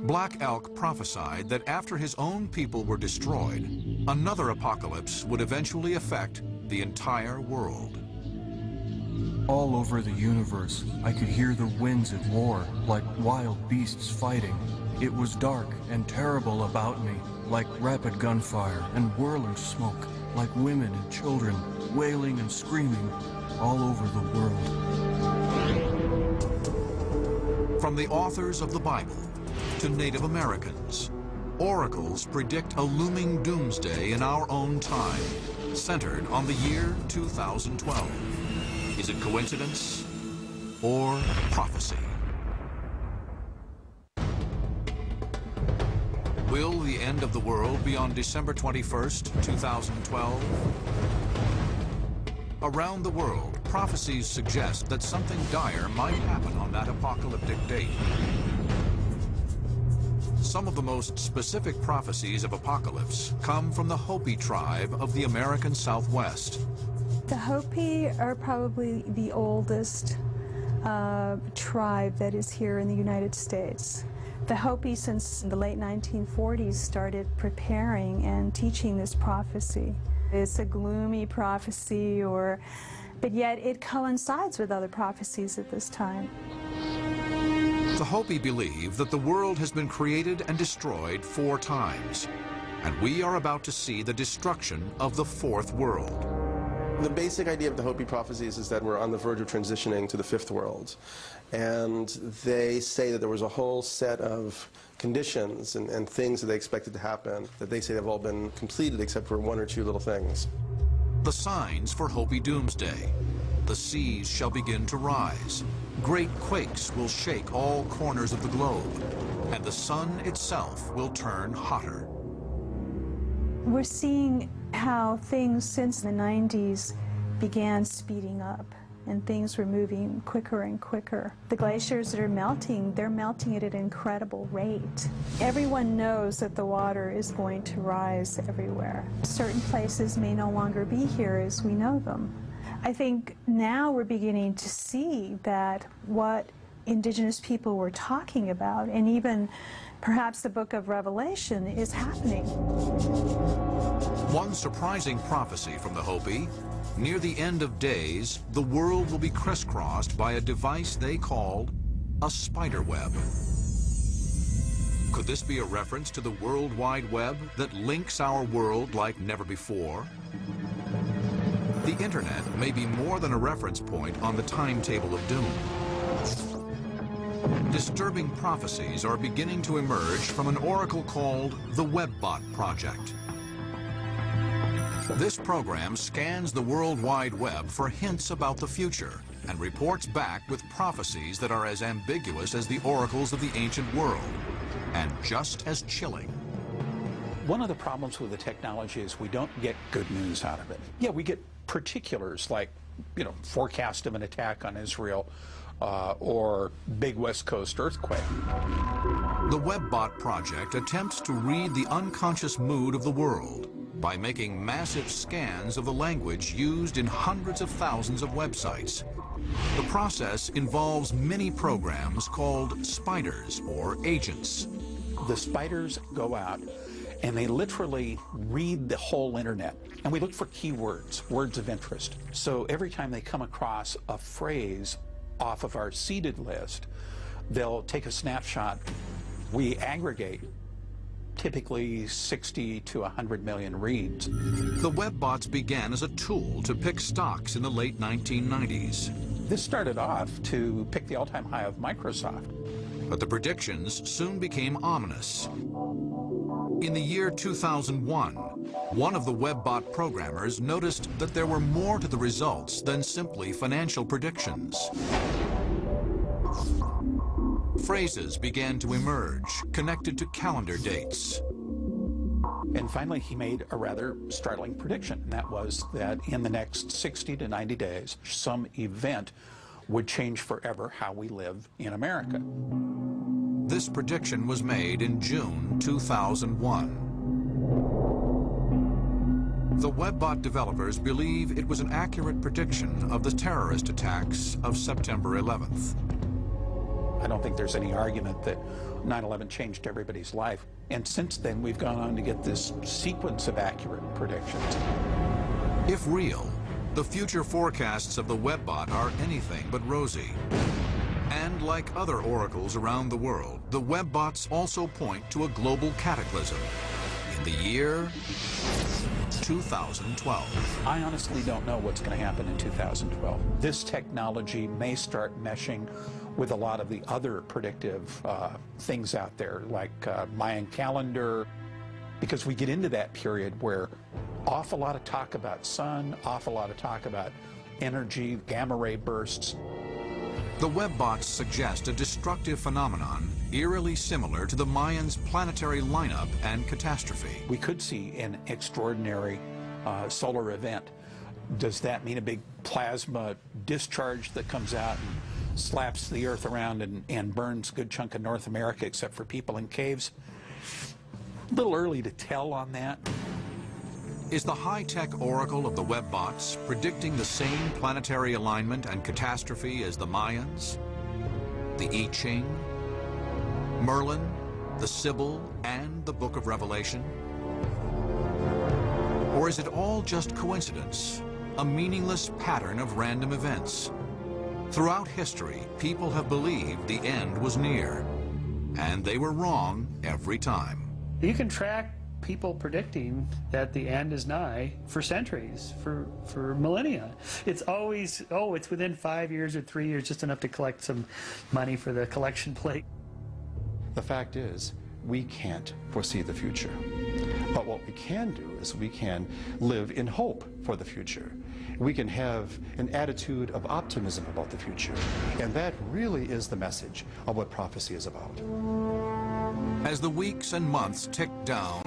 Black Elk prophesied that after his own people were destroyed, another apocalypse would eventually affect the entire world. All over the universe, I could hear the winds at war, like wild beasts fighting. It was dark and terrible about me, like rapid gunfire and whirling smoke, like women and children wailing and screaming all over the world. From the authors of the Bible to Native Americans, oracles predict a looming doomsday in our own time, centered on the year 2012. Is it coincidence or prophecy? Will the end of the world be on December 21st, 2012? Around the world, prophecies suggest that something dire might happen on that apocalyptic date. Some of the most specific prophecies of apocalypse come from the Hopi tribe of the American Southwest. The Hopi are probably the oldest tribe that is here in the United States. The Hopi, since the late 1940s, started preparing and teaching this prophecy. It's a gloomy prophecy, but yet it coincides with other prophecies at this time. The Hopi believe that the world has been created and destroyed 4 times, and we are about to see the destruction of the 4th world. The basic idea of the Hopi prophecies is that we're on the verge of transitioning to the 5th world. And they say that there was a whole set of conditions and things that they expected to happen, that they say have all been completed except for 1 or 2 little things. The signs for Hopi doomsday. The seas shall begin to rise. Great quakes will shake all corners of the globe, and the sun itself will turn hotter. We're seeing how things since the 90s began speeding up, and things were moving quicker and quicker. The glaciers that are melting, they're melting at an incredible rate. Everyone knows that the water is going to rise everywhere. Certain places may no longer be here as we know them. I think now we're beginning to see that what indigenous people were talking about, and even perhaps the book of Revelation, is happening. One surprising prophecy from the Hopi: near the end of days, the world will be crisscrossed by a device they called a spider web. Could this be a reference to the World Wide Web that links our world like never before? The internet may be more than a reference point on the timetable of doom. Disturbing prophecies are beginning to emerge from an oracle called the Webbot Project. This program scans the World Wide Web for hints about the future and reports back with prophecies that are as ambiguous as the oracles of the ancient world, and just as chilling. One of the problems with the technology is we don't get good news out of it. Yeah, we get particulars like, forecast of an attack on Israel, or big West Coast earthquake. The Webbot Project attempts to read the unconscious mood of the world by making massive scans of the language used in hundreds of thousands of websites. The process involves many programs called spiders or agents. The spiders go out and they literally read the whole internet. And we look for keywords, words of interest. So every time they come across a phrase off of our seeded list, they'll take a snapshot. We aggregate typically 60 to 100 million reads. The Webbots began as a tool to pick stocks in the late 1990s. This started off to pick the all-time high of Microsoft. But the predictions soon became ominous. In the year 2001, one of the Webbot programmers noticed that there were more to the results than simply financial predictions. Phrases began to emerge, connected to calendar dates. And finally, he made a rather startling prediction, and that was that in the next 60 to 90 days, some event would change forever how we live in America. This prediction was made in June 2001. The Webbot developers believe it was an accurate prediction of the terrorist attacks of September 11th. I don't think there's any argument that 9/11 changed everybody's life. And since then, we've gone on to get this sequence of accurate predictions. If real, the future forecasts of the WebBot are anything but rosy. And like other oracles around the world, the WebBots also point to a global cataclysm in the year 2012. I honestly don't know what's going to happen in 2012. This technology may start meshing with a lot of the other predictive things out there, like Mayan calendar, because we get into that period where awful lot of talk about sun, awful lot of talk about energy, gamma ray bursts. The WebBots suggest a destructive phenomenon eerily similar to the Mayans' planetary lineup and catastrophe. We could see an extraordinary solar event. Does that mean a big plasma discharge that comes out and slaps the Earth around and burns a good chunk of North America except for people in caves? A little early to tell on that. Is the high-tech oracle of the WebBots predicting the same planetary alignment and catastrophe as the Mayans, the I Ching, Merlin, the Sibyl, and the Book of Revelation? Or is it all just coincidence, a meaningless pattern of random events? Throughout history, people have believed the end was near, and they were wrong every time. You can track people predicting that the end is nigh for centuries, for millennia. It's always, oh, it's within 5 years or 3 years, just enough to collect some money for the collection plate. The fact is, we can't foresee the future. But what we can do is we can live in hope for the future. We can have an attitude of optimism about the future. And that really is the message of what prophecy is about. As the weeks and months tick down,